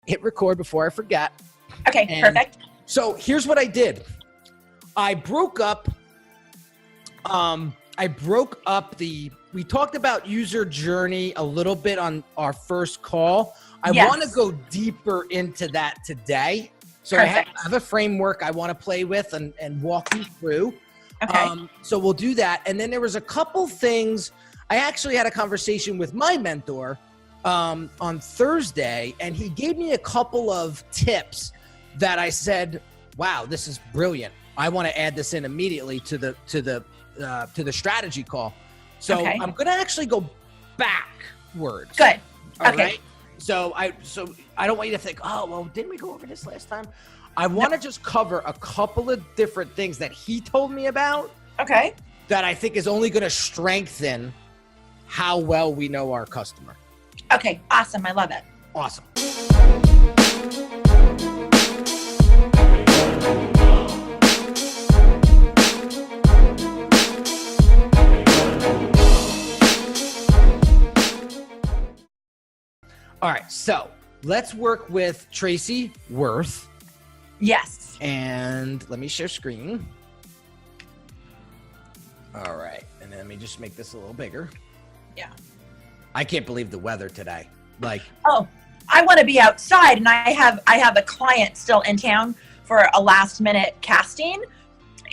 hit record before I forget. Okay, perfect. So here's what I did. I broke up we talked about user journey a little bit on our first call. I want to go deeper into that today. So I have a framework I want to play with and walk you through. Okay. So we'll do that. And then there was a couple things. I actually had a conversation with my mentor on Thursday, and he gave me a couple of tips that I said, wow, this is brilliant. I want to add this in immediately to the strategy call. So I'm going to actually go backwards. Good. All right. So I don't want you to think, oh, well, didn't we go over this last time? I want to just cover a couple of different things that he told me about. Okay. That I think is only going to strengthen how well we know our customer. Okay. Awesome. I love it. Awesome. All right, so let's work with Tracy Worth. Yes. And let me share screen. All right, and then let me just make this a little bigger. Yeah. I can't believe the weather today. Like, oh, I want to be outside, and I have a client still in town for a last minute casting,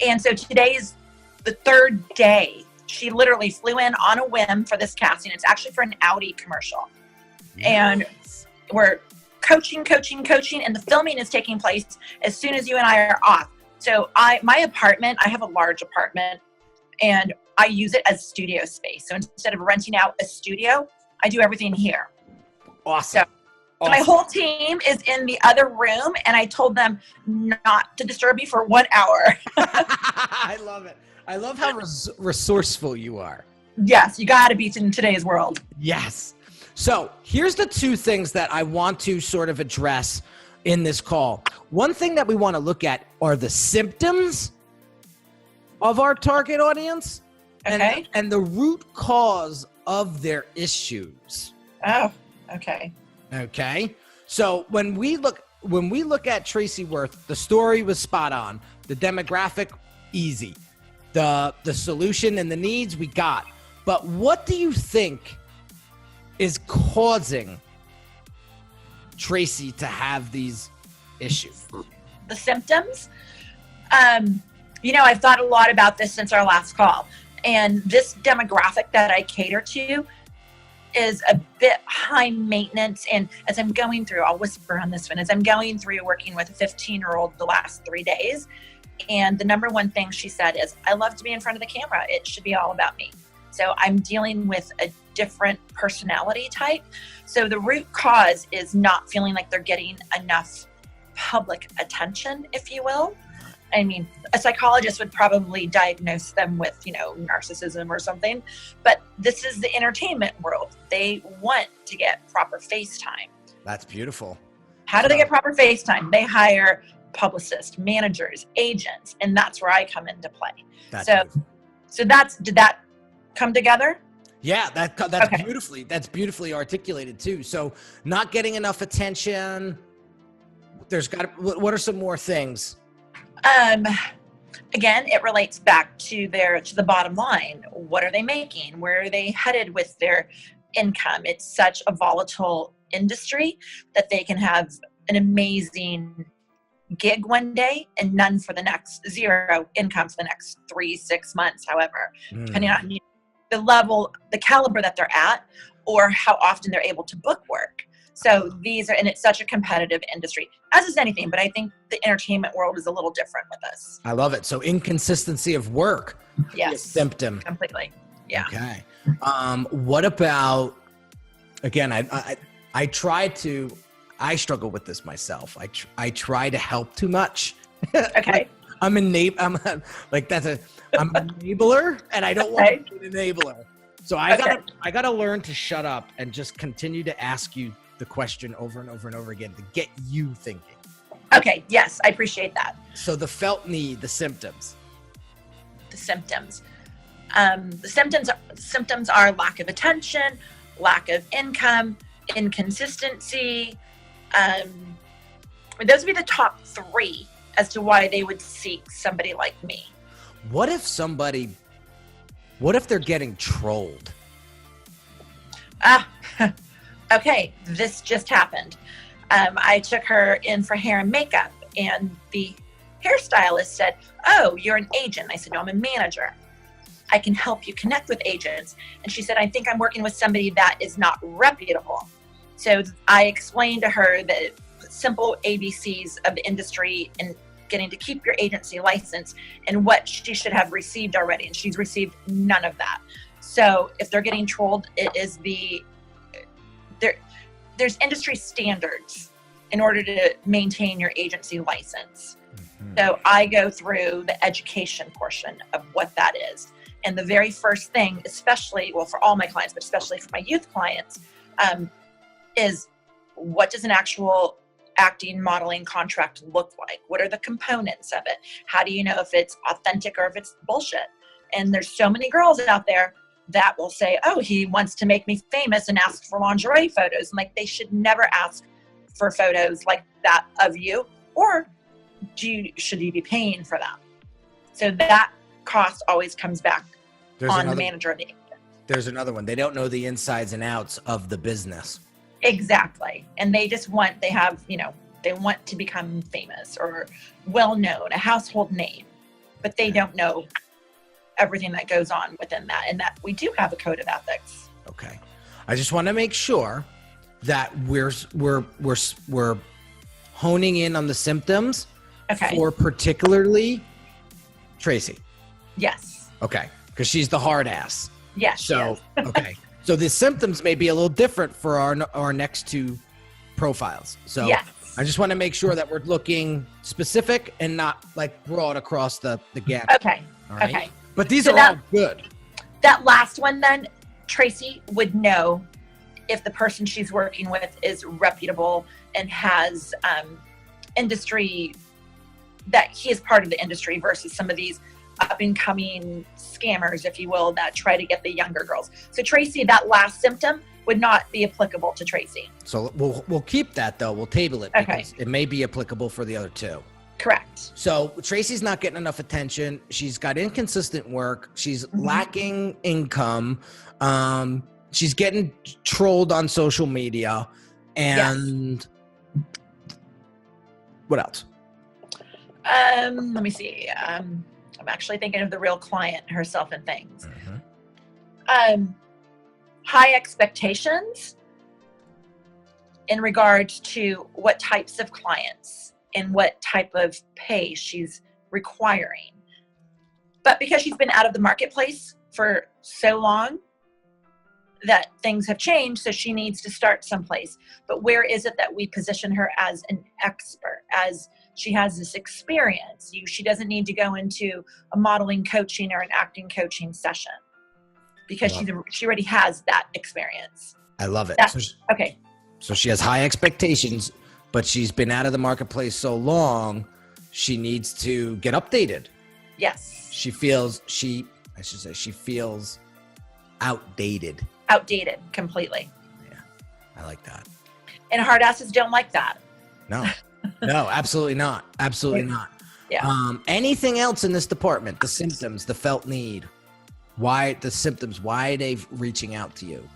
and so today is the third day. She literally flew in on a whim for this casting. It's actually for an Audi commercial. And we're coaching, and the filming is taking place as soon as you and I are off. So my apartment, I have a large apartment, and I use it as studio space. So instead of renting out a studio, I do everything here. Awesome. So my whole team is in the other room, and I told them not to disturb me for 1 hour. I love it. I love how resourceful you are. Yes, you got to be in today's world. Yes. So here's the two things that I want to sort of address in this call. One thing that we want to look at are the symptoms of our target audience and the root cause of their issues. Oh, okay. Okay. So when we look at Tracy Worth, the story was spot on. The demographic, easy. The solution and the needs we got. But what do you think is causing Tracy to have these issues? The symptoms? I've thought a lot about this since our last call. And this demographic that I cater to is a bit high maintenance. And as I'm going through, I'll whisper on this one, as I'm going through working with a 15-year-old the last 3 days. And the number one thing she said is, I love to be in front of the camera. It should be all about me. So I'm dealing with a different personality type. So the root cause is not feeling like they're getting enough public attention, if you will. I mean, a psychologist would probably diagnose them with, narcissism or something. But this is the entertainment world. They want to get proper face time. That's beautiful. How do they get proper face time? They hire publicists, managers, agents, and that's where I come into play. Did that come together? Yeah, that's beautifully articulated too. So not getting enough attention. What are some more things? Again, it relates back to the bottom line. What are they making? Where are they headed with their income? It's such a volatile industry that they can have an amazing gig one day and none for the next, zero income for the next 3-6 months, however, depending on the level, the caliber that they're at, or how often they're able to book work. So and it's such a competitive industry, as is anything, but I think the entertainment world is a little different with us. I love it. So inconsistency of work. Yes. Symptom. Completely. Yeah. Okay. What about, again, I struggle with this myself. I try to help too much. Okay. I'm an enabler, and I don't want to be an enabler. So I gotta learn to shut up and just continue to ask you the question over and over and over again to get you thinking. Okay. Yes, I appreciate that. So the felt need, the symptoms. The symptoms are lack of attention, lack of income, inconsistency, Those would be the top 3 as to why they would seek somebody like me. What if they're getting trolled? Okay, this just happened. I took her in for hair and makeup, and the hairstylist said, "Oh, you're an agent." I said, "No, I'm a manager. I can help you connect with agents." And she said, "I think I'm working with somebody that is not reputable." So I explained to her the simple ABCs of the industry and getting to keep your agency license and what she should have received already. And she's received none of that. So if they're getting trolled, it is there's industry standards in order to maintain your agency license. Mm-hmm. So I go through the education portion of what that is. And the very first thing, especially, well, for all my clients, but especially for my youth clients, is what does an actual acting modeling contract look like? What are the components of it? How do you know if it's authentic or if it's bullshit? And there's so many girls out there that will say, "Oh, he wants to make me famous and ask for lingerie photos." And like, they should never ask for photos like that of you, or should you be paying for them? So that cost always comes back on the manager of the agent. There's another one. They don't know the insides and outs of the business. Exactly. And they just want, they want to become famous or well-known, a household name, but they don't know everything that goes on within that. And that we do have a code of ethics. Okay. I just want to make sure that we're honing in on the symptoms for particularly Tracy. Yes. Okay. Because she's the hard ass. Yes. So, okay. So the symptoms may be a little different for our next 2 profiles. So yes. I just want to make sure that we're looking specific and not like broad across the gamut. Okay. All right? Okay. But these are all good. That last one then, Tracy would know if the person she's working with is reputable and has industry, that he is part of the industry versus some of these up and coming scammers, if you will, that try to get the younger girls. So Tracy, that last symptom would not be applicable to Tracy. So we'll keep that though. We'll table it because it may be applicable for the other 2. Correct. So Tracy's not getting enough attention. She's got inconsistent work. She's lacking income. She's getting trolled on social media. And what else? Let me see. I'm actually thinking of the real client herself and things. High expectations in regards to what types of clients and what type of pay she's requiring. But because she's been out of the marketplace for so long, that things have changed, so she needs to start someplace. But where is it that we position her as an expert, as she has this experience? She doesn't need to go into a modeling coaching or an acting coaching session because she already has that experience. I love it. Okay. So she has high expectations, but she's been out of the marketplace so long, she needs to get updated. Yes. She feels outdated. Outdated completely. Yeah, I like that. And hard asses don't like that. No, absolutely not. Absolutely not. Yeah. Anything else in this department? The symptoms, the felt need. Why the symptoms? Why are they reaching out to you?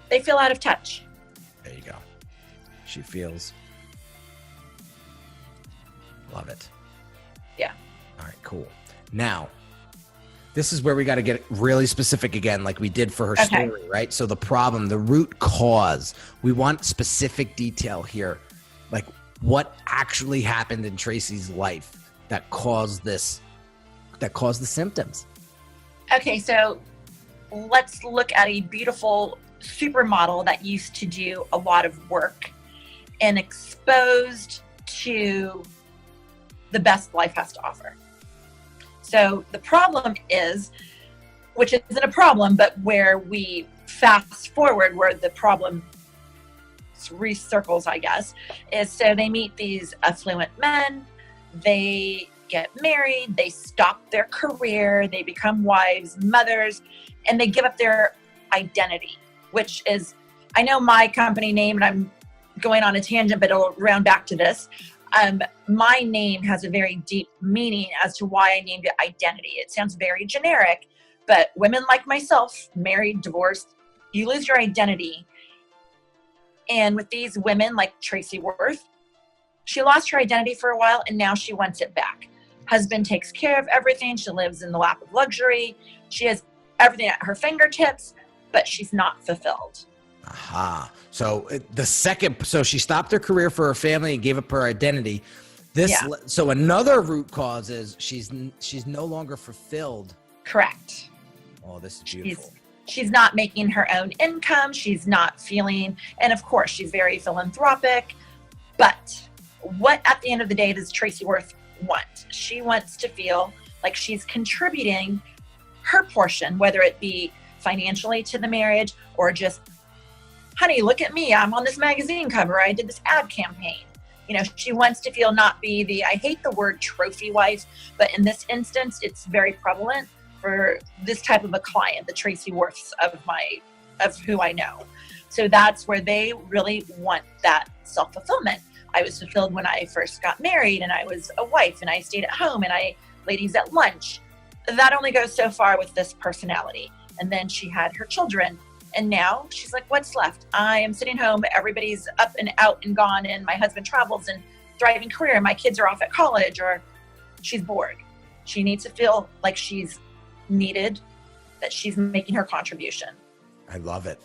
They feel out of touch. There you go. She feels. Love it. Yeah. All right, cool. Now, this is where we got to get really specific again, like we did for her story, right? So the problem, the root cause, we want specific detail here. Like what actually happened in Tracy's life that caused the symptoms. Okay, so let's look at a beautiful supermodel that used to do a lot of work and exposed to the best life has to offer. So the problem is, which isn't a problem, but where we fast forward, where the problem recircles, I guess, is so they meet these affluent men, they get married, they stop their career, they become wives, mothers, and they give up their identity, which is I know my company name, and I'm going on a tangent, but it'll round back to this. My name has a very deep meaning as to why I named it Identity. It sounds very generic, but women like myself, married, divorced, you lose your identity. And with these women like Tracy Worth, she lost her identity for a while and now she wants it back. Husband takes care of everything. She lives in the lap of luxury. She has everything at her fingertips, but she's not fulfilled. Aha. So so she stopped her career for her family and gave up her identity. So another root cause is she's no longer fulfilled. Correct. Oh, this is beautiful. She's not making her own income. She's not feeling, and of course she's very philanthropic, but what at the end of the day does Tracy Worth want? She wants to feel like she's contributing her portion, whether it be financially to the marriage or just, honey, look at me. I'm on this magazine cover. I did this ad campaign. She wants to feel not be I hate the word trophy wife, but in this instance, it's very prevalent for this type of a client, the Tracy Worths of who I know. So that's where they really want that self-fulfillment. I was fulfilled when I first got married and I was a wife and I stayed at home and I ladies at lunch. That only goes so far with this personality. And then she had her children. And now she's like, what's left? I am sitting home. Everybody's up and out and gone. And my husband travels and thriving career. And my kids are off at college, or she's bored. She needs to feel like she's needed, that she's making her contribution. I love it.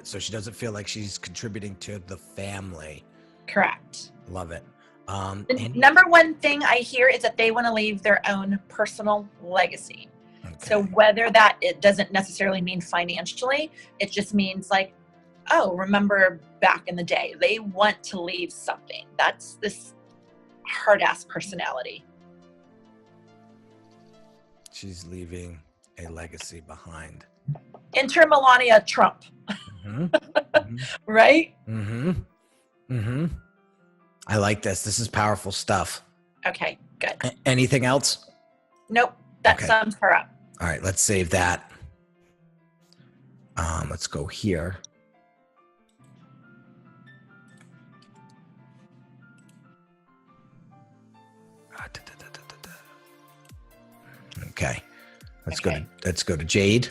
So she doesn't feel like she's contributing to the family. Correct. Love it. The number one thing I hear is that they want to leave their own personal legacy. Okay. So whether it doesn't necessarily mean financially, it just means like, oh, remember back in the day, they want to leave something. That's this hard ass personality. She's leaving a legacy behind. Enter Melania Trump. Mm-hmm. Mm-hmm. Right? Mm-hmm. Mm-hmm. I like this. This is powerful stuff. Okay, good. Anything else? Nope. That sums her up. All right, let's save that. Let's go here. Okay. Let's go to Jade.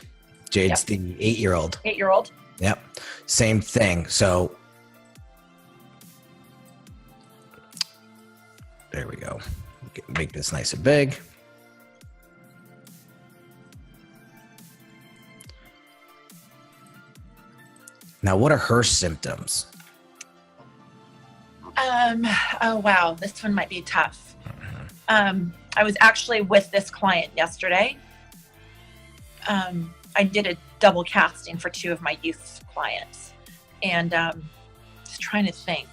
Jade's the 8-year-old. 8-year-old. Yep. Same thing. So there we go. Make this nice and big. Now, what are her symptoms? Oh, wow. This one might be tough. I was actually with this client yesterday. I did a double casting for 2 of my youth clients, and just trying to think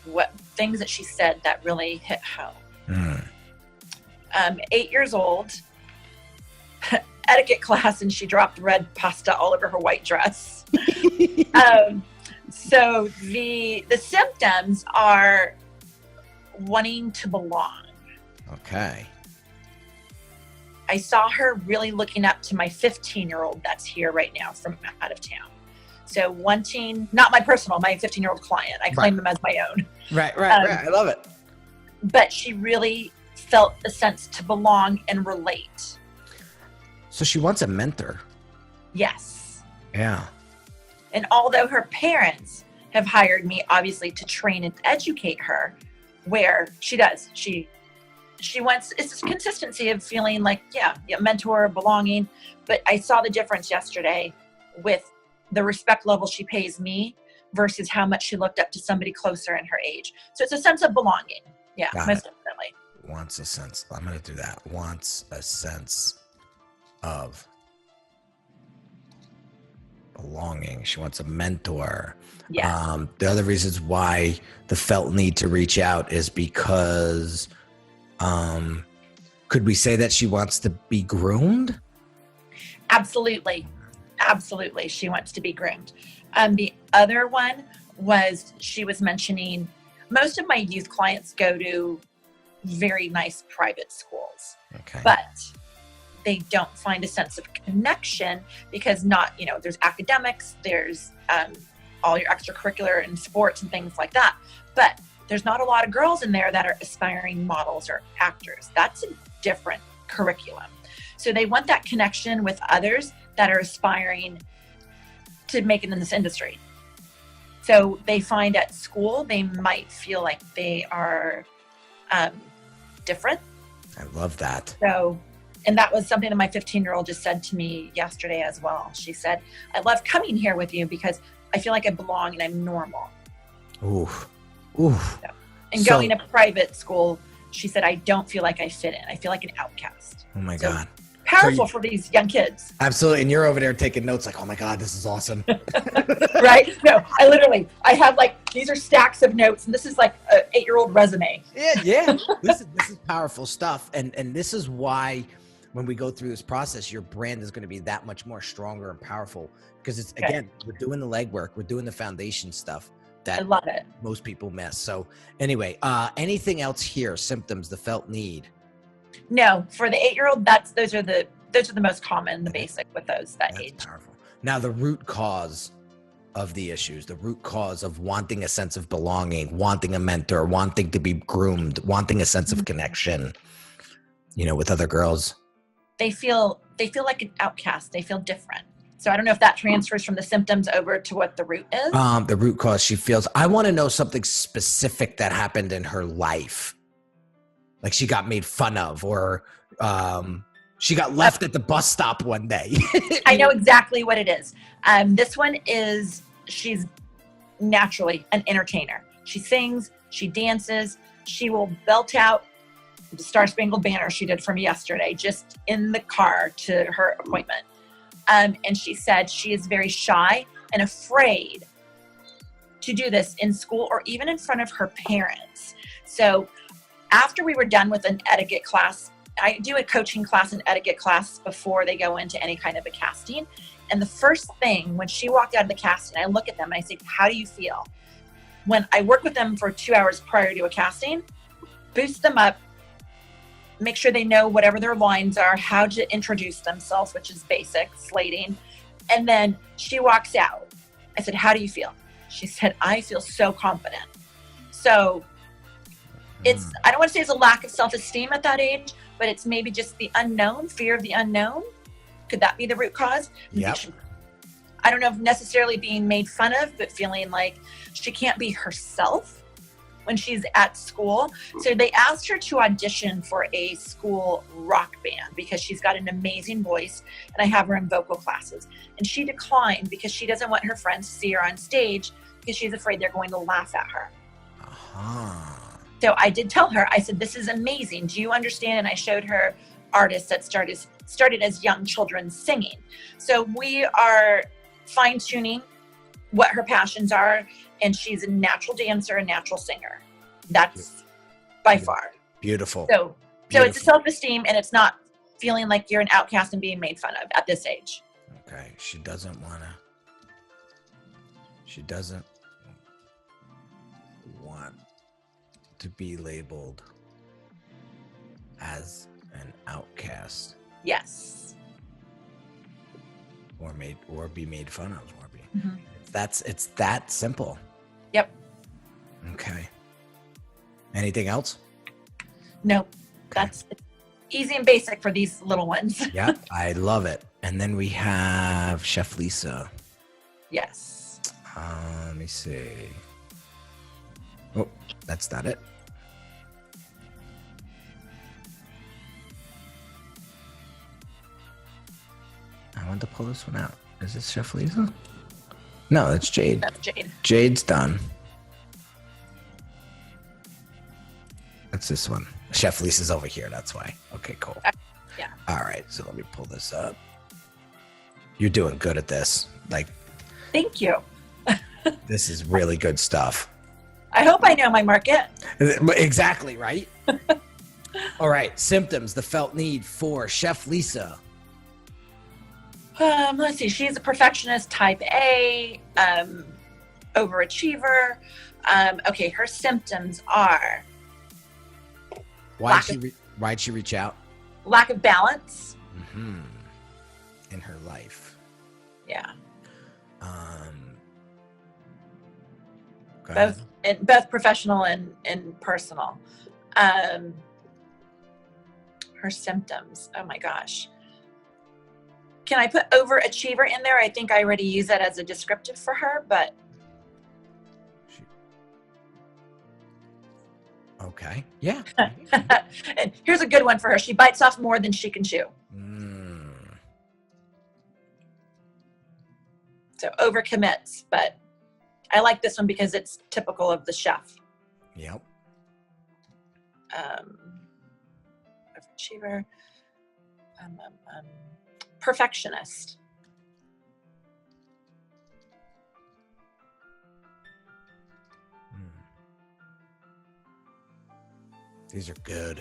what things that she said that really hit home. 8 years old, etiquette class, and she dropped red pasta all over her white dress. So the symptoms are wanting to belong. Okay. I saw her really looking up to my 15-year-old that's here right now from out of town. So wanting, not my 15-year-old client. I claim them as my own. Right. I love it. But she really felt a sense to belong and relate. So she wants a mentor. Yes. Yeah. And although her parents have hired me, obviously, to train and educate her, where she does, she wants, it's this consistency of feeling like, mentor, belonging. But I saw the difference yesterday with the respect level she pays me versus how much she looked up to somebody closer in her age. So it's a sense of belonging. Yeah, most definitely. Wants a sense. I'm going to do that. Wants a sense of belonging. She wants a mentor. Yeah. The other reasons why the felt need to reach out is because could we say that she wants to be groomed? Absolutely. She wants to be groomed. The other one was she was mentioning most of my youth clients go to very nice private schools, but they don't find a sense of connection because there's academics, there's all your extracurricular and sports and things like that. But there's not a lot of girls in there that are aspiring models or actors. That's a different curriculum. So they want that connection with others that are aspiring to make it in this industry. So they find at school, they might feel like they are different. I love that. So, and that was something that my 15-year-old just said to me yesterday as well. She said, I love coming here with you because I feel like I belong and I'm normal. Oof. Oof. So, and going to private school, she said, I don't feel like I fit in. I feel like an outcast. Oh my God. Powerful for these young kids. Absolutely. And you're over there taking notes like, oh my God, this is awesome. Right? No, I have like, these are stacks of notes and this is like an 8-year-old resume. Yeah. This is powerful stuff. And this is why when we go through this process, your brand is going to be that much more stronger and powerful because it's, again, we're doing the legwork. We're doing the foundation stuff that I love it. Most people miss. So anyway, anything else here? Symptoms, the felt need. No, for the 8-year-old, those are the most common, the basic with those that age. Powerful. Now the root cause of the issues, the root cause of wanting a sense of belonging, wanting a mentor, wanting to be groomed, wanting a sense of connection, with other girls. They feel like an outcast. They feel different. So I don't know if that transfers from the symptoms over to what the root is. The root cause, she feels, I want to know something specific that happened in her life. Like she got made fun of or she got left at the bus stop one day. I know exactly what it is. This one is, she's naturally an entertainer. She sings, she dances, she will belt out the Star Spangled Banner she did from yesterday, just in the car to her appointment. And she said she is very shy and afraid to do this in school or even in front of her parents. So after we were done with an etiquette class, I do a coaching class and etiquette class before they go into any kind of a casting. And the first thing, when she walked out of the casting, I look at them and I say, how do you feel? When I work with them for 2 hours prior to a casting, boost them up, make sure they know whatever their lines are, how to introduce themselves, which is basic, slating. And then she walks out. I said, how do you feel? She said, I feel so confident. So it's, I don't want to say it's a lack of self-esteem at that age, but it's maybe just the unknown, fear of the unknown. Could that be the root cause? Yep. I don't know if necessarily being made fun of, but feeling like she can't be herself when she's at school. So they asked her to audition for a school rock band because she's got an amazing voice and I have her in vocal classes. And she declined because she doesn't want her friends to see her on stage because she's afraid they're going to laugh at her. Uh-huh. So I did tell her, I said, this is amazing. Do you understand? And I showed her artists that started as young children singing. So we are fine-tuning what her passions are. And she's a natural dancer, a natural singer. That's by far. Beautiful. So it's a self-esteem and it's not feeling like you're an outcast and being made fun of at this age. Okay. She doesn't want to be labeled as an outcast. Yes. Or be made fun of. Mm-hmm. It's that simple. Yep. Okay. Anything else? No, okay. That's easy and basic for these little ones. Yeah, I love it. And then we have Chef Lisa. Yes. Let me see. Oh, that's not it. I want to pull this one out. Is this Chef Lisa? No, that's Jade. That's Jade. Jade's done. That's this one. Chef Lisa's over here. That's why. Okay, cool. Yeah. All right. So let me pull this up. You're doing good at this. Like, thank you. This is really good stuff. I hope I know my market. Exactly, right? All right. Symptoms, the felt need for Chef Lisa. Let's see. She's a perfectionist, type A, overachiever. Okay, her symptoms are Why'd she reach out? Lack of balance. Mm-hmm. In her life. Yeah. Okay. both professional and personal. Her symptoms. Oh my gosh. Can I put overachiever in there? I think I already use that as a descriptive for her, but. Okay. Yeah. And here's a good one for her. She bites off more than she can chew. So overcommits, but I like this one because it's typical of the chef. Yep. Overachiever. Perfectionist. These are good.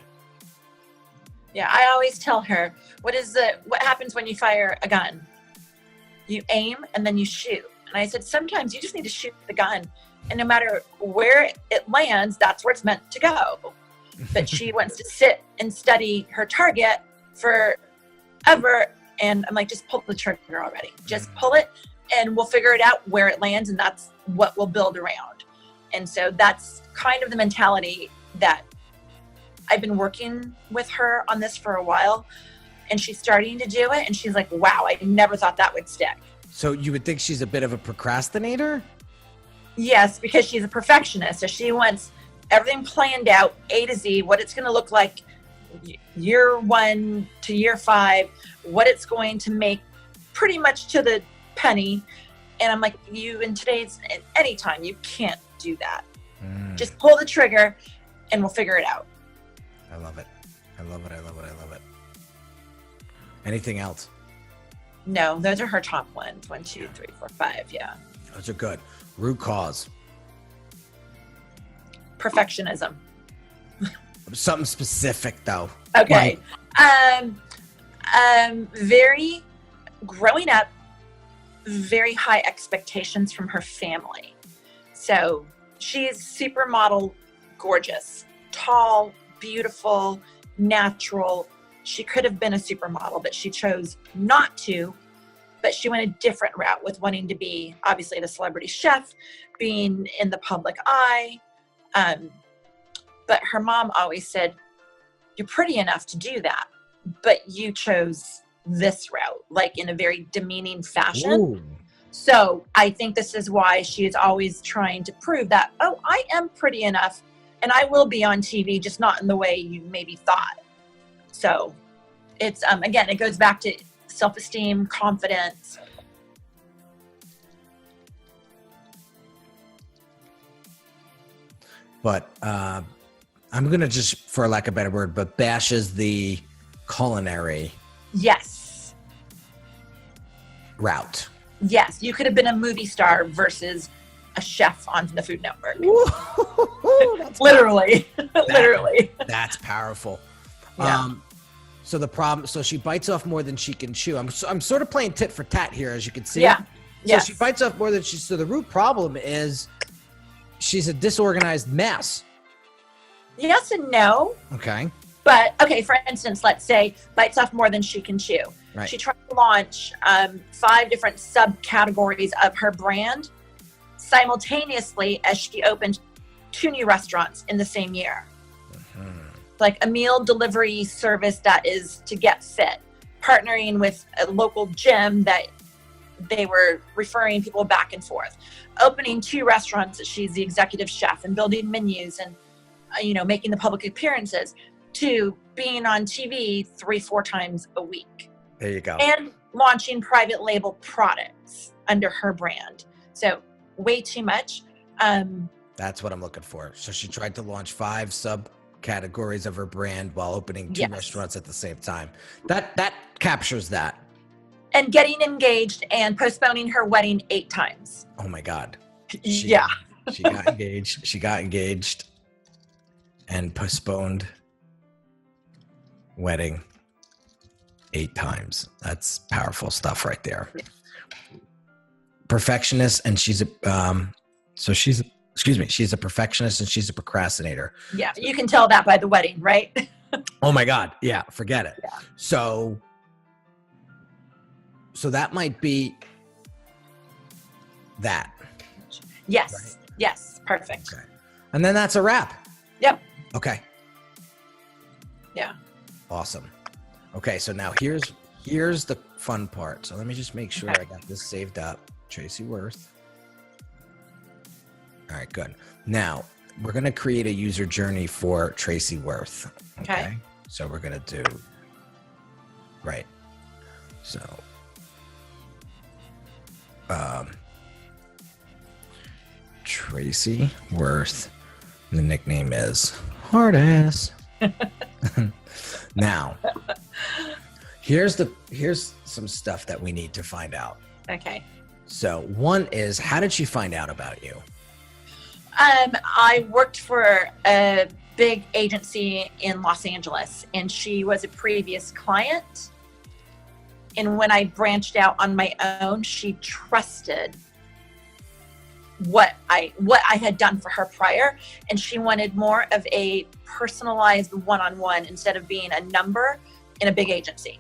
Yeah, I always tell her, what happens when you fire a gun? You aim and then you shoot. And I said, sometimes you just need to shoot the gun. And no matter where it lands, that's where it's meant to go. But she wants to sit and study her target forever. And I'm like, just pull the trigger already. Just pull it and we'll figure it out where it lands. And that's what we'll build around. And so that's kind of the mentality that I've been working with her on this for a while. And she's starting to do it. And she's like, wow, I never thought that would stick. So you would think she's a bit of a procrastinator? Yes, because she's a perfectionist. So she wants everything planned out, A to Z, what it's going to look like year 1 to year 5, what it's going to make pretty much to the penny. And I'm like, anytime, you can't do that. Just pull the trigger and we'll figure it out. I love it. I love it. I love it. I love it. Anything else? No, those are her top ones. 1, 2, 3, 4, 5. Yeah. Those are good. Root cause. Perfectionism. Something specific though. Okay. Very growing up, very high expectations from her family. So she's supermodel, gorgeous, tall, beautiful, natural. She could have been a supermodel, but she chose not to. But she went a different route with wanting to be, obviously, the celebrity chef, being in the public eye. But her mom always said, you're pretty enough to do that, but you chose this route, like in a very demeaning fashion. Ooh. So I think this is why she is always trying to prove that, oh, I am pretty enough and I will be on TV, just not in the way you maybe thought. So it's, again, it goes back to self-esteem, confidence. But I'm going to just, for lack of a better word, but bashes the culinary Yes. route. Yes. You could have been a movie star versus a chef on the Food Network. Literally. Literally. That's powerful. Yeah. So she bites off more than she can chew. I'm sort of playing tit for tat here, as you can see. Yeah. So Yes. she bites off more than so the root problem is she's a disorganized mess. Yes and no. Okay. But, okay, for instance, let's say bites off more than she can chew. Right. She tried to launch 5 different subcategories of her brand simultaneously as she opened 2 new restaurants in the same year. Like a meal delivery service that is to get fit, partnering with a local gym that they were referring people back and forth, opening 2 restaurants that she's the executive chef and building menus and, making the public appearances, to being on TV 3-4 times a week. There you go. And launching private label products under her brand. So way too much. That's what I'm looking for. So she tried to launch 5 subcategories of her brand while opening 2 Yes. restaurants at the same time. That captures that. And getting engaged and postponing her wedding 8 times. Oh my God. Yeah. She got engaged. She got engaged and postponed wedding 8 times. That's powerful stuff right there. Perfectionist, and she's a she's a perfectionist and she's a procrastinator. Yeah. You can tell that by the wedding, right? Oh my God. Yeah. Forget it. Yeah. So that might be that. Yes. Right. Yes. Perfect. Okay. And then that's a wrap. Yep. Okay. Yeah. Awesome. Okay. So now here's the fun part. So let me just make sure I got this saved up. Tracy Worth. All right, good. Now we're going to create a user journey for Tracy Worth. Okay. So we're going to do, right. So, Tracy Worth, the nickname is Hard Ass. Now, here's some stuff that we need to find out. Okay. So one is, how did she find out about you? I worked for a big agency in Los Angeles, and she was a previous client. And when I branched out on my own, she trusted what I had done for her prior, and she wanted more of a personalized one-on-one instead of being a number in a big agency.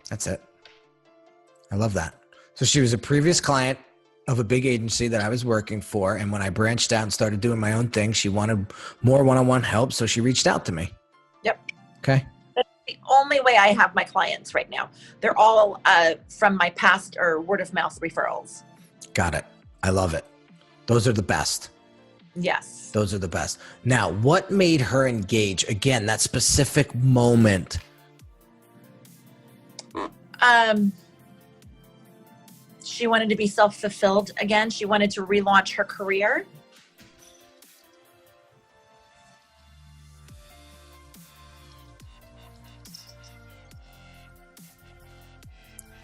That's it. I love that. So she was a previous client of a big agency that I was working for. And when I branched out and started doing my own thing, she wanted more one-on-one help. So she reached out to me. Yep. Okay. That's the only way I have my clients right now. They're all from my past or word of mouth referrals. Got it. I love it. Those are the best. Yes. Those are the best. Now, what made her engage? Again, that specific moment. She wanted to be self-fulfilled again. She wanted to relaunch her career.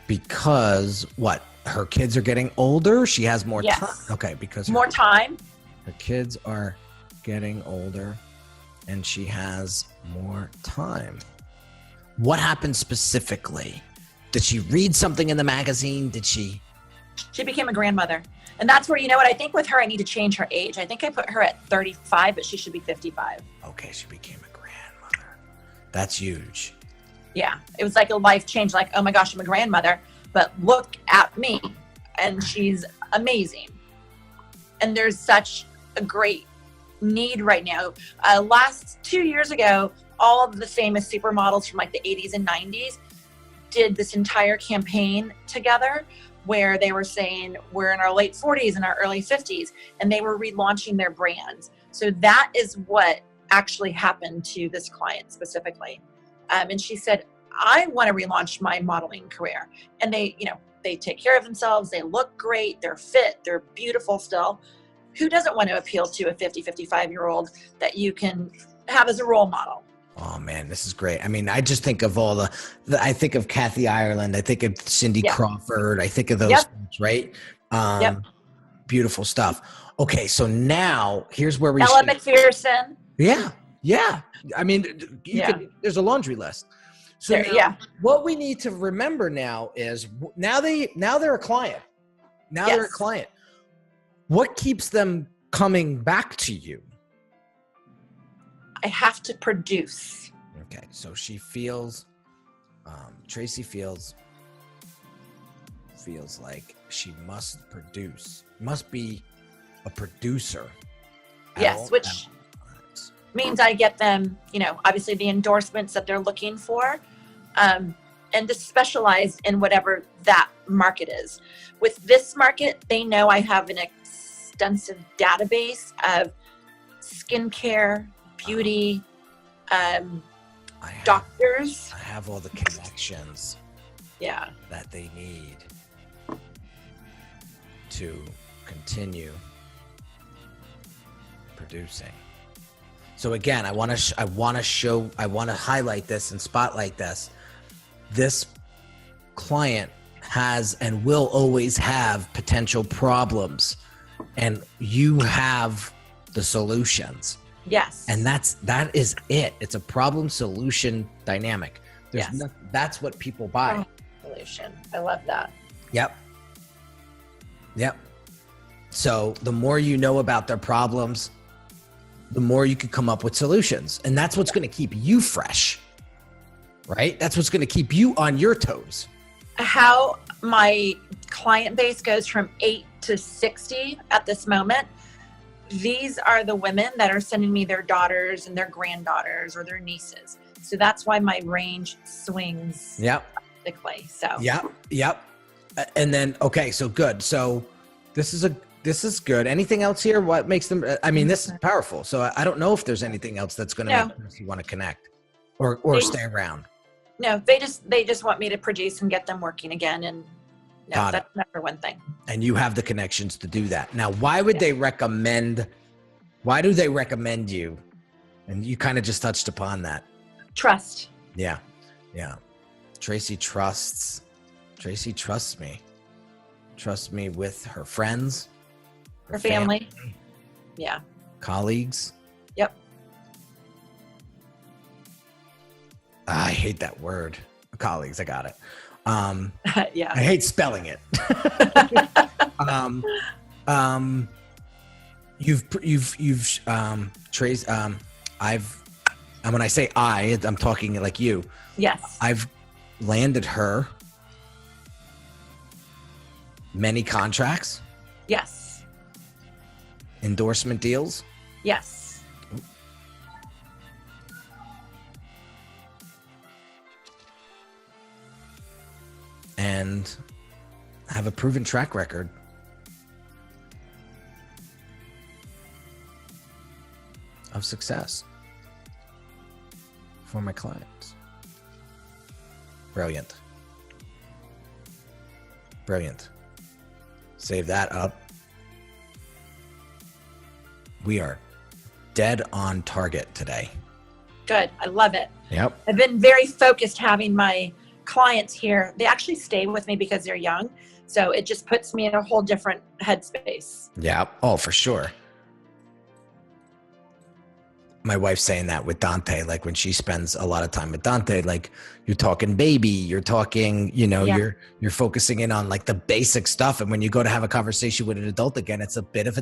Because what? Her kids are getting older? She has more Yes. time. Okay, because More time. her kids are getting older and she has more time. What happened specifically? Did she read something in the magazine? Did she? She became a grandmother. And that's where, you know what, I think with her, I need to change her age. I think I put her at 35, but she should be 55. Okay, she became a grandmother. That's huge. Yeah. It was like a life change. Like, oh my gosh, I'm a grandmother, but look at me. And she's amazing. And there's such a great need right now. Last 2 years ago, all of the famous supermodels from like the 80s and 90s did this entire campaign together where they were saying we're in our late 40s and our early 50s, and they were relaunching their brands. So that is what actually happened to this client specifically. And she said, I want to relaunch my modeling career. And they, you know, they take care of themselves. They look great. They're fit. They're beautiful still. Who doesn't want to appeal to a 50, 55-year-old that you can have as a role model? Oh man, this is great. I mean, I just think of all I think of Kathy Ireland. I think of Cindy Crawford. I think of those folks, right? Beautiful stuff. Okay. So now here's where we Ella McPherson. Yeah. Yeah. I mean, there's a laundry list. So now, what we need to remember now is now they're a client. Now they're a client. What keeps them coming back to you? I have to produce. Okay, so she feels, Tracy feels like she must produce, must be a producer. Yes, which means I get them, you know, obviously the endorsements that they're looking for, and to specialize in whatever that market is. With this market, they know I have an extensive database of skincare, beauty, doctors. I have all the connections that they need to continue producing. So again, I want to highlight this and spotlight this. This client has and will always have potential problems, and you have the solutions. Yes. And that is it. It's a problem solution dynamic. Yes. That's what people buy. Solution. I love that. Yep. So the more you know about their problems, the more you can come up with solutions. And that's what's going to keep you fresh, right? That's what's going to keep you on your toes. How my client base goes from 8 to 60 at this moment. These are the women that are sending me their daughters and their granddaughters or their nieces. So that's why my range swings drastically. So Yep. And then, okay, so good. So this is good. Anything else here? What makes them, I mean, this is powerful. So I don't know if there's anything else that's going to make you want to connect or stay around. No, they just want me to produce and get them working again. And no, that's number one thing. And you have the connections to do that. Now, why do they recommend you? And you kind of just touched upon that. Trust. Yeah. Tracy trusts me. Trusts me with her friends, her family. Yeah. Colleagues. Yep. I hate that word. Colleagues. I got it. Yeah. I hate spelling it. Trace, and when I say I'm talking like you. Yes. I've landed her many contracts. Yes. Endorsement deals. Yes. And have a proven track record of success for my clients. Brilliant. Save that up. We are dead on target today. Good. I love it. Yep. I've been very focused having my clients here. They actually stay with me because they're young. So it just puts me in a whole different headspace. Yeah. Oh, for sure. My wife's saying that with Dante, like when she spends a lot of time with Dante, like you're talking baby, you're talking, you're focusing in on like the basic stuff. And when you go to have a conversation with an adult again, it's a bit of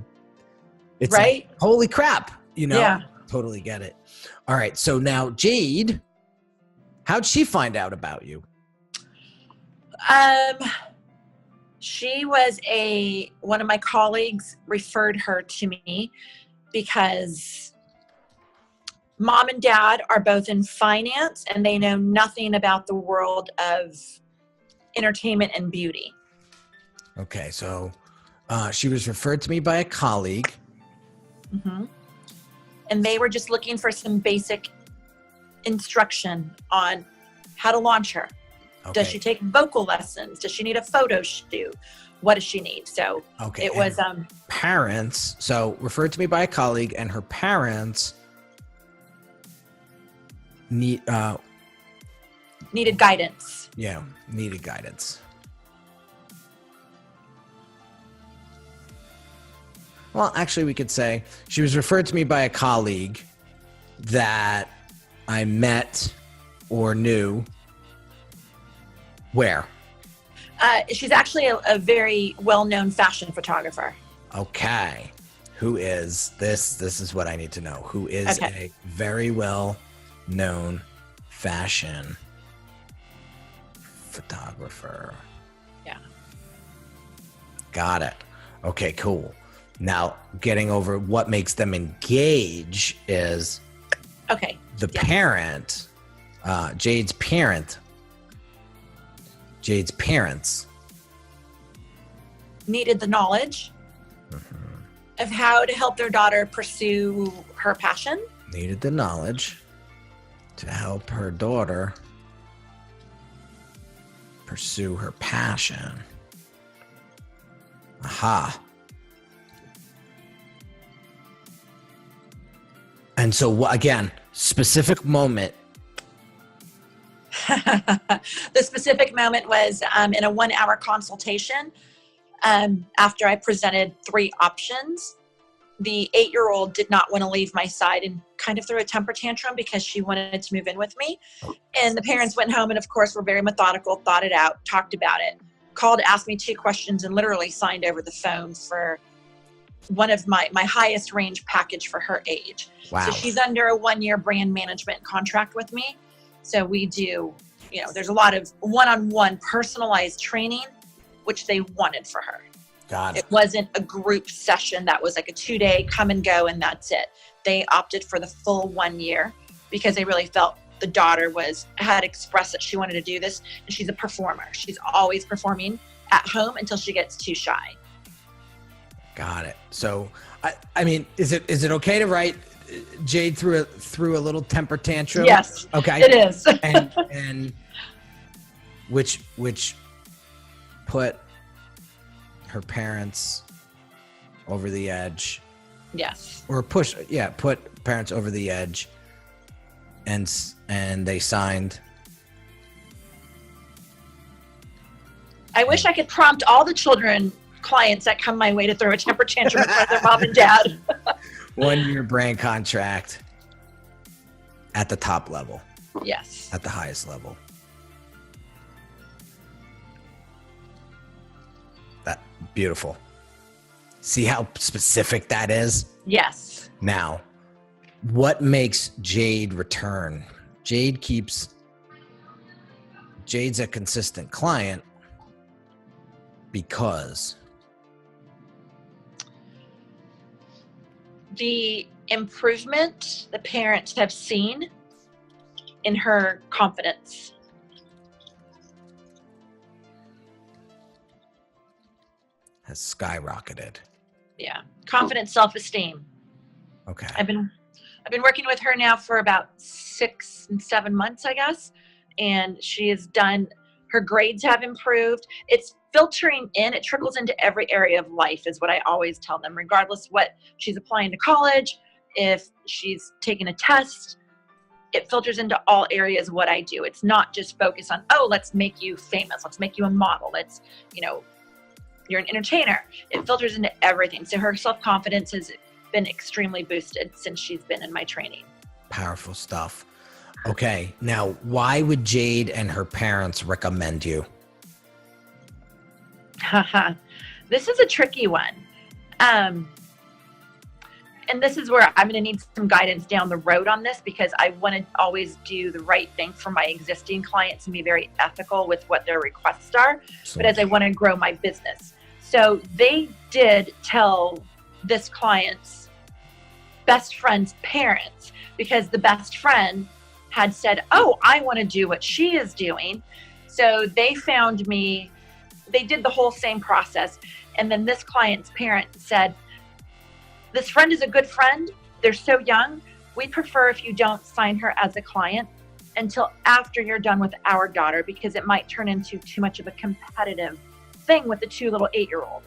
it's right. Like, holy crap, Yeah. Totally get it. All right. So now Jade, how'd she find out about you? She was one of my colleagues referred her to me because mom and dad are both in finance and they know nothing about the world of entertainment and beauty. Okay. So she was referred to me by a colleague. Mm-hmm. And they were just looking for some basic instruction on how to launch her. Okay. Does she take vocal lessons? Does she need a photo shoot? What does she need? So it was parents. So referred to me by a colleague, and her parents needed guidance. Yeah, needed guidance. Well, actually, we could say she was referred to me by a colleague that I met or knew. Where? She's actually a very well-known fashion photographer. Okay. Who is this? This is what I need to know. Who is a very well-known fashion photographer? Yeah. Got it. Okay, cool. Now, getting over what makes them engage is the parent, Jade's parents needed the knowledge of how to help their daughter pursue her passion. Needed the knowledge to help her daughter pursue her passion. Aha. And so, again, specific moment. The specific moment was in a 1-hour consultation after I presented 3 options. the 8-year-old did not want to leave my side and kind of threw a temper tantrum because she wanted to move in with me. And the parents went home and, of course, were very methodical, thought it out, talked about it, called, asked me 2 questions, and literally signed over the phone for one of my highest range package for her age. Wow. So she's under a 1-year brand management contract with me. So we do, there's a lot of one-on-one personalized training, which they wanted for her. Got it. It wasn't a group session that was like a 2-day come and go and that's it. They opted for the full 1 year because they really felt the daughter had expressed that she wanted to do this, and she's a performer. She's always performing at home until she gets too shy. Got it. So, I mean, is it okay to write Jade threw a little temper tantrum? Yes. Okay. It is. and which put her parents over the edge. Yes. Or put parents over the edge, and they signed. I wish I could prompt all the clients that come my way to throw a temper tantrum in front of their mom and dad. 1-year brand contract at the top level. Yes. At the highest level. That beautiful. See how specific that is? Yes. Now, what makes Jade return? Jade's a consistent client because the improvement the parents have seen in her confidence. has skyrocketed. Yeah. Confidence, self-esteem. Okay. I've been working with her now for about 6 and 7 months, I guess. And she has done, her grades have improved. It's filtering in, it trickles into every area of life is what I always tell them, regardless what she's applying to college, if she's taking a test, it filters into all areas of what I do. It's not just focused on, oh, let's make you famous. Let's make you a model. Let's, you're an entertainer. It filters into everything. So her self-confidence has been extremely boosted since she's been in my training. Powerful stuff. Okay. Now, why would Jade and her parents recommend you? This is a tricky one. And this is where I'm going to need some guidance down the road on this, because I want to always do the right thing for my existing clients and be very ethical with what their requests are, but as I want to grow my business. So they did tell this client's best friend's parents, because the best friend had said, oh, I want to do what she is doing. So they found me, they did the whole same process. And then this client's parent said, this friend is a good friend. They're so young. We prefer if you don't sign her as a client until after you're done with our daughter, because it might turn into too much of a competitive thing with the 2 little 8-year-olds.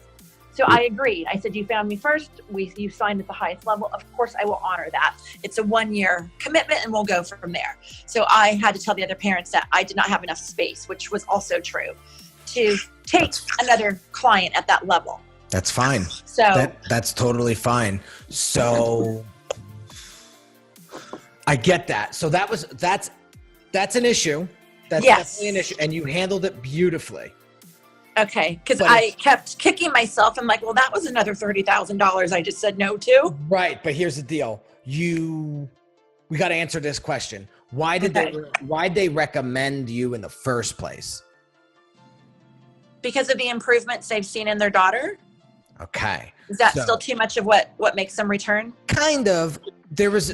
So I agreed. I said, you found me first. You signed at the highest level. Of course, I will honor that. It's a 1-year commitment and we'll go from there. So I had to tell the other parents that I did not have enough space, which was also true, to take another client at that level. That's fine. So that's totally fine. So I get that. So that's an issue. That's definitely an issue. And you handled it beautifully. Okay. Because I kept kicking myself. I'm like, well, that was another $30,000 I just said no to. Right. But here's the deal. We got to answer this question. Why'd they recommend you in the first place? Because of the improvements they've seen in their daughter. Okay. Is that still too much of what makes them return? Kind of. There was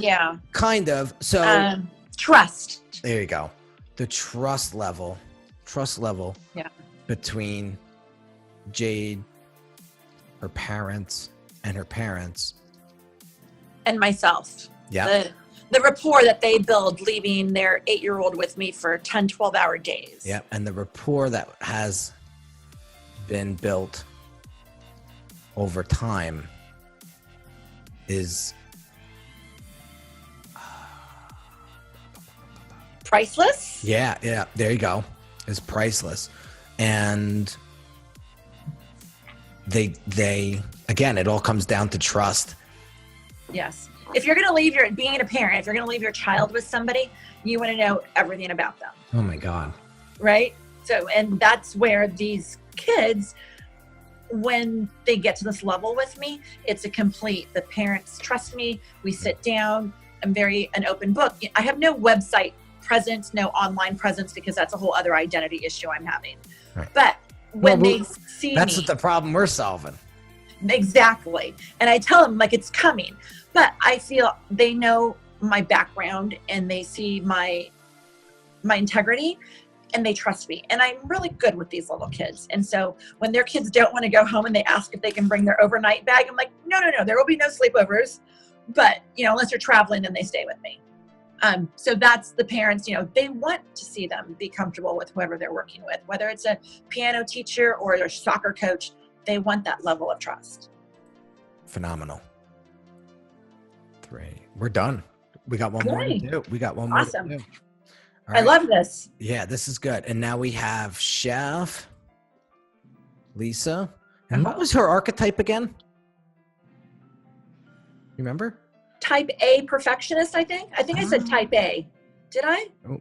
kind of. So trust. There you go. The trust level between Jade, her parents, and myself. Yeah. The rapport that they build leaving their 8-year-old with me for 10, 12-hour days. Yeah. And the rapport that has been built over time is priceless. Yeah, there you go. Is priceless. And they again, it all comes down to trust. Yes. If you're going to leave being a parent, if you're going to leave your child with somebody, you want to know everything about them. Oh my God. Right? So, and that's where these kids, when they get to this level with me, it's the parents trust me. We sit down. I'm an open book. I have no website presence, no online presence, because that's a whole other identity issue I'm having. Right. But when they see that's me, the problem we're solving. Exactly. And I tell them like it's coming, but I feel they know my background and they see my integrity and they trust me. And I'm really good with these little kids. And so when their kids don't want to go home and they ask if they can bring their overnight bag, I'm like, no, there will be no sleepovers. But, unless they're traveling, then they stay with me. So that's the parents, they want to see them be comfortable with whoever they're working with, whether it's a piano teacher or a soccer coach. They want that level of trust. Phenomenal. 3. We're done. We got one more to do. Awesome. More to do. All I right. love this. Yeah, this is good. And now we have Chef Lisa. And what was her archetype again? You remember? Type A perfectionist, I think. I said type A. Did I? Oh,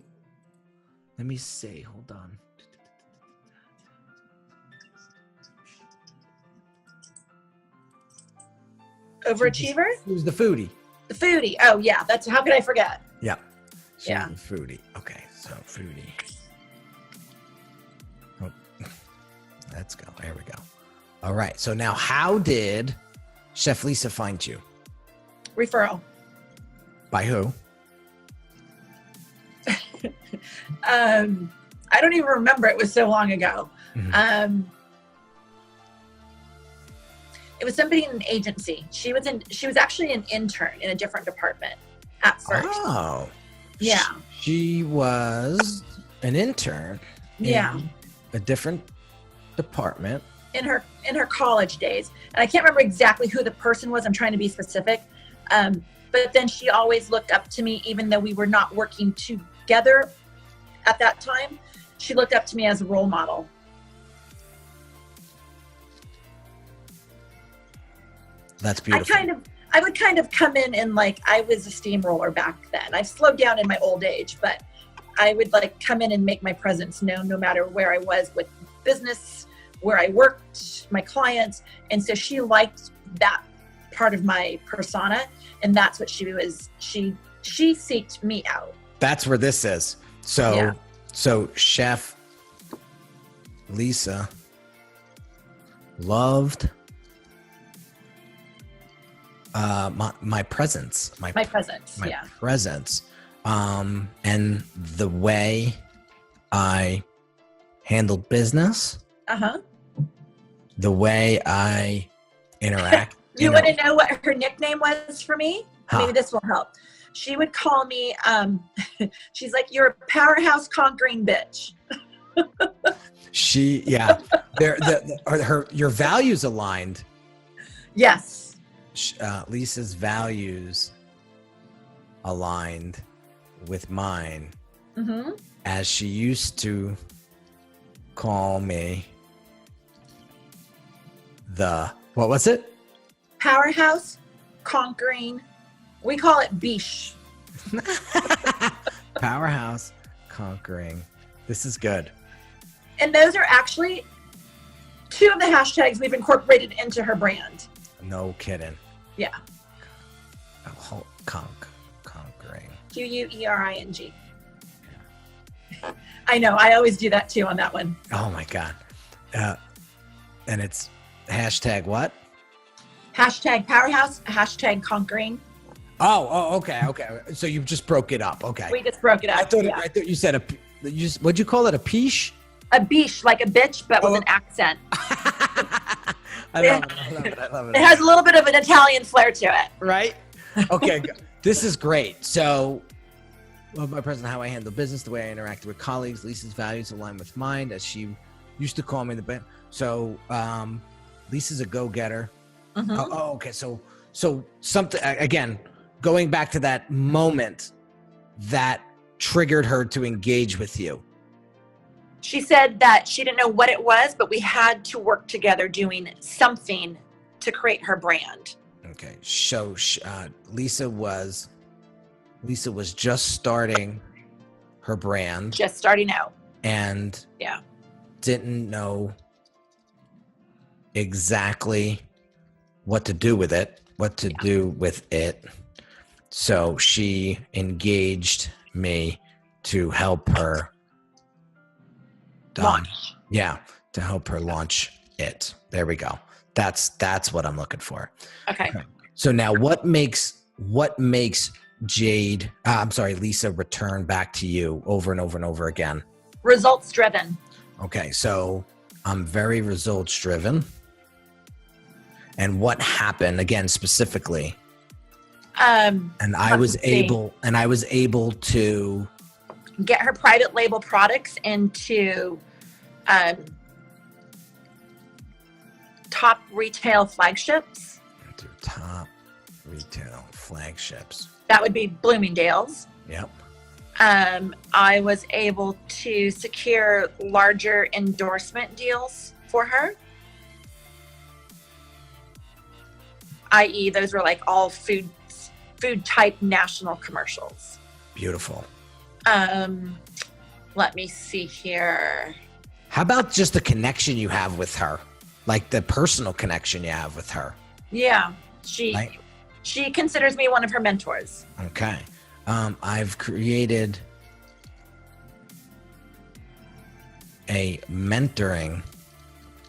let me see. Hold on. Overachiever? Who's the foodie? The foodie. Oh, yeah. How could I forget? Yeah. Yeah. The foodie. Okay, so foodie. Oh, let's go. There we go. All right. So now, how did Chef Lisa find you? Referral. By who? I don't even remember. It was so long ago. Mm-hmm. It was somebody in an agency. She was actually an intern in a different department at first. Oh. Yeah. She was an intern. Yeah. In a different department. In her college days. And I can't remember exactly who the person was. I'm trying to be specific. But then she always looked up to me, even though we were not working together at that time. She looked up to me as a role model. That's beautiful. I would kind of come in and I was a steamroller back then. I've slowed down in my old age, but I would come in and make my presence known no matter where I was with business, where I worked, my clients. And so she liked that part of my persona. And that's what she seeked me out. That's where this is. So Chef Lisa loved my presence. My presence. And the way I handled business. The way I interact. You want to know what her nickname was for me? Maybe this will help. She would call me, she's like, you're a powerhouse conquering bitch. Your values aligned. Yes. Lisa's values aligned with mine. Mm-hmm. As she used to call me what was it? Powerhouse conquering. We call it biche. Powerhouse conquering. This is good. And those are actually 2 of the hashtags we've incorporated into her brand. No kidding. Yeah. Conquering. Quering. I know. I always do that too on that one. Oh my God. And it's hashtag what? Hashtag powerhouse, hashtag conquering. Oh, okay. So you just broke it up. Okay. We just broke it up. I thought you said what'd you call it? A piche? A biche, like a bitch, but with an accent. I love it. It has a little bit of an Italian flair to it. Right? Okay. This is great. So, love my present, how I handle business, the way I interacted with colleagues. Lisa's values align with mine, as she used to call me the best. So, Lisa's a go-getter. Mm-hmm. Okay. So something, again, going back to that moment that triggered her to engage with you. She said that she didn't know what it was, but we had to work together doing something to create her brand. Okay. Okay. So Lisa was just starting her brand. Just starting out. And Yeah. Didn't know exactly what to do with it, So she engaged me to help her launch. To help her launch it. There we go. That's what I'm looking for. Okay. So now what makes Lisa return back to you over and over and over again? Results driven. Okay, so I'm very results driven. And what happened again specifically? And I was able to get her private label products into top retail flagships. That would be Bloomingdale's. Yep. I was able to secure larger endorsement deals for her. I.e., those were like all food type national commercials. Beautiful. Let me see here. How about just the connection you have with her? Like the personal connection you have with her? Yeah. She considers me one of her mentors. Okay. I've created a mentoring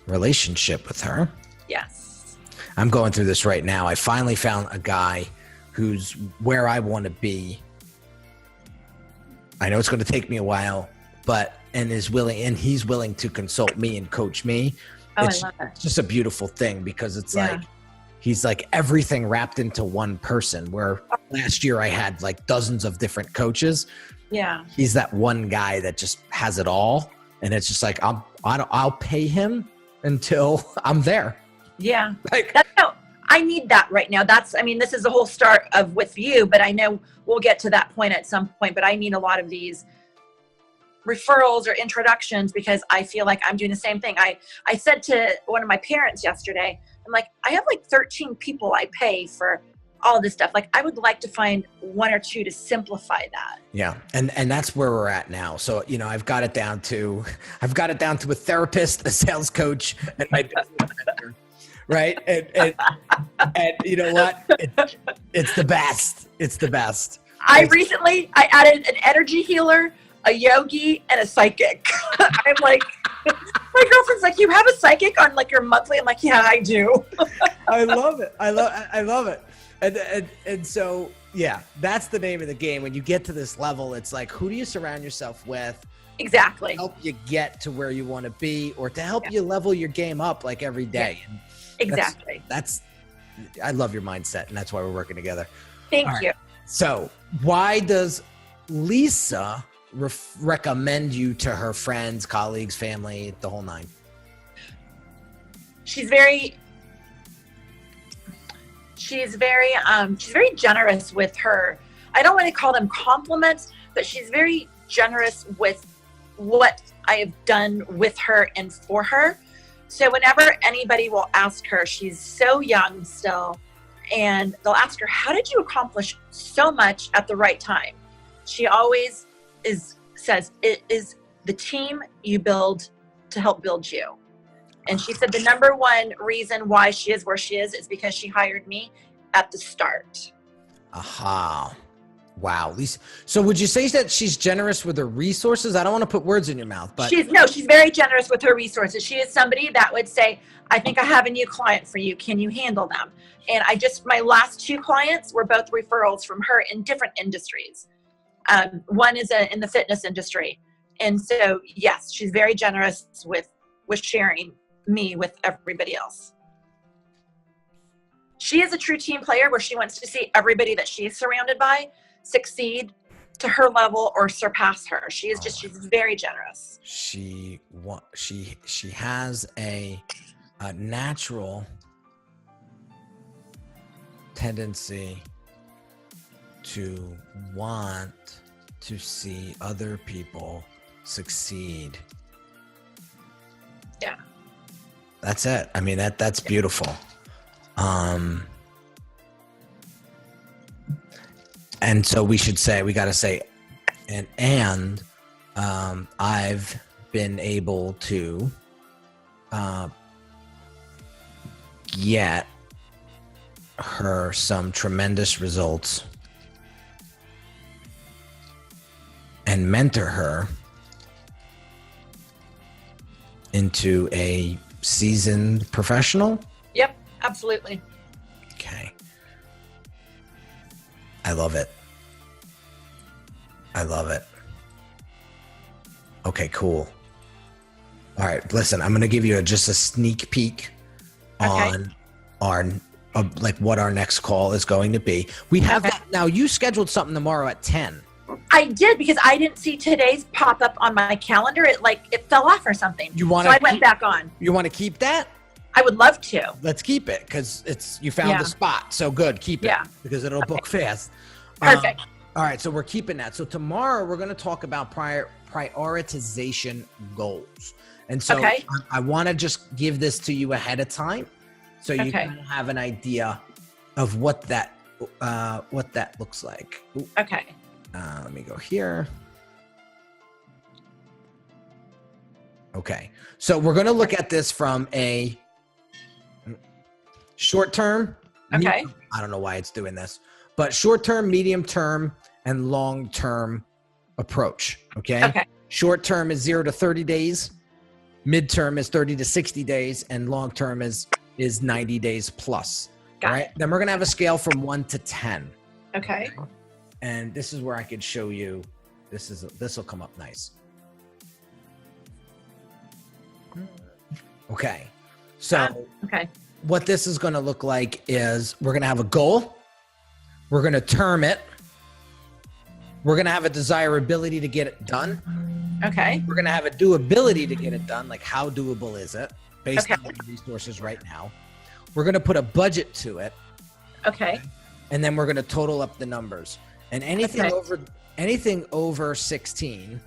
relationship with her. Yes. I'm going through this right now. I finally found a guy who's where I want to be. I know it's going to take me a while, he's willing to consult me and coach me. Oh, I love it. It's just a beautiful thing because it's like, he's like everything wrapped into one person, where last year I had like dozens of different coaches. Yeah. He's that one guy that just has it all. And it's just like, I'll pay him until I'm there. Yeah. I need that right now. This is the whole start of with you, but I know we'll get to that point at some point, but I need a lot of these referrals or introductions because I feel like I'm doing the same thing. I said to one of my parents yesterday, I'm like, I have like 13 people I pay for all this stuff. Like I would like to find one or two to simplify that. Yeah. And that's where we're at now. So, I've got it down to a therapist, a sales coach, and my business manager. Right. And you know what? It's the best. It's the best. I added an energy healer, a yogi, and a psychic. I'm like, my girlfriend's like, you have a psychic on like your monthly? I'm like, yeah, I do. I love it. I love it. And so, yeah, that's the name of the game. When you get to this level, it's like, who do you surround yourself with? Exactly. To help you get to where you want to be, or to help you level your game up like every day. Yeah. Exactly. I love your mindset, and that's why we're working together. Thank you. So why does Lisa recommend you to her friends, colleagues, family, the whole nine? She's very generous with her. I don't want to call them compliments, but she's very generous with what I have done with her and for her. So whenever anybody will ask her, she's so young still, and they'll ask her, how did you accomplish so much at the right time? She always says, it is the team you build to help build you. And she said the number one reason why she is where she is because she hired me at the start. Aha. Wow. Lisa. So would you say that she's generous with her resources? I don't want to put words in your mouth, but she's very generous with her resources. She is somebody that would say, I think I have a new client for you. Can you handle them? And my last two clients were both referrals from her in different industries. One is in the fitness industry. And so, yes, she's very generous with sharing me with everybody else. She is a true team player where she wants to see everybody that she's surrounded by succeed to her level or surpass her. She's very generous. She has a natural tendency to want to see other people succeed. Yeah. That's it. I mean, that's beautiful. And so we got to say, and I've been able to get her some tremendous results and mentor her into a seasoned professional. Yep, absolutely. Okay. I love it. I love it. Okay, cool. All right, listen, I'm going to give you just a sneak peek on our like what our next call is going to be. We have that now. You scheduled something tomorrow at 10. I did, because I didn't see today's pop up on my calendar. It fell off or something. So I went back on. You want to keep that? I would love to. Let's keep it, because you found the spot. So good, keep it, because it'll book fast. Perfect. All right, so we're keeping that. So tomorrow we're going to talk about prioritization goals. And so I want to just give this to you ahead of time, so you kind of have an idea of what that looks like. Ooh. Okay. Let me go here. Okay, so we're going to look at this from a short term. Okay. I don't know why it's doing this, but short term, medium term, and long term approach. Okay. Short term is 0 to 30 days. Midterm is 30 to 60 days, and long term is 90 days plus. Got it. Then we're going to have a scale from 1 to 10. Okay. And this is where I could show you. This will come up nice. Okay. So what this is going to look like is we're going to have a goal. We're going to term it. We're going to have a desirability to get it done. Okay. We're going to have a doability to get it done. Like, how doable is it based on the resources right now? We're going to put a budget to it. Okay. And then we're going to total up the numbers. And anything over 16,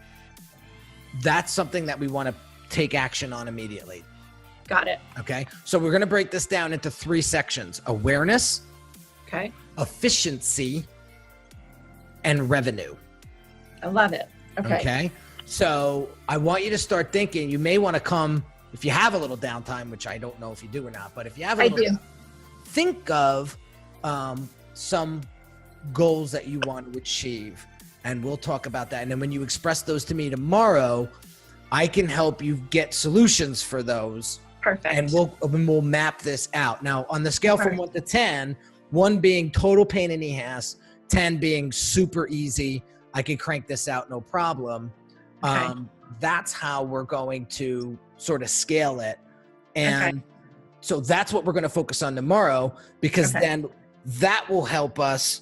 that's something that we want to take action on immediately. Got it. Okay. So we're going to break this down into 3 sections: awareness, efficiency, and revenue. I love it. Okay. So I want you to start thinking. You may want to come, if you have a little downtime, which I don't know if you do or not, but if you have a little, think of some goals that you want to achieve, and we'll talk about that. And then when you express those to me tomorrow, I can help you get solutions for those. Perfect. And we'll map this out. Now, on the scale from 1 to 10, 1 being total pain in the ass, 10 being super easy, I can crank this out no problem. That's how we're going to sort of scale it. And so that's what we're going to focus on tomorrow, because then that will help us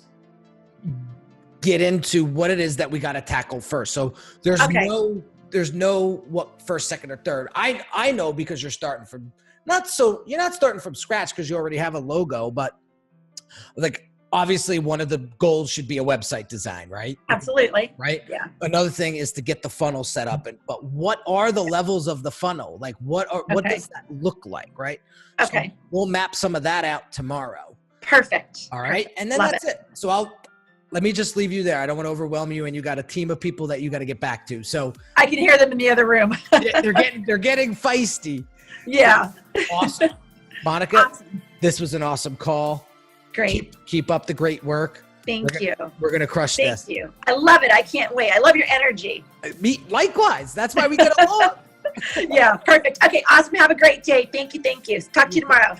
get into what it is that we got to tackle first. So there's no what first, second, or third. I know, because you're starting from you're not starting from scratch, because you already have a logo, but like, obviously one of the goals should be a website design, right? Absolutely. Right? Yeah. Another thing is to get the funnel set up. But what are the levels of the funnel? Like, what does that look like, right? Okay. So we'll map some of that out tomorrow. Perfect. All right. And then that's it. So let me just leave you there. I don't want to overwhelm you, and you got a team of people that you got to get back to. So I can hear them in the other room. they're getting feisty. Yeah. Awesome. Monica, this was an awesome call. Great. Keep up the great work. Thank you. We're going to crush this. Thank you. I love it. I can't wait. I love your energy. Likewise. That's why we get along. Yeah. Perfect. Okay. Awesome. Have a great day. Thank you. Talk to you tomorrow.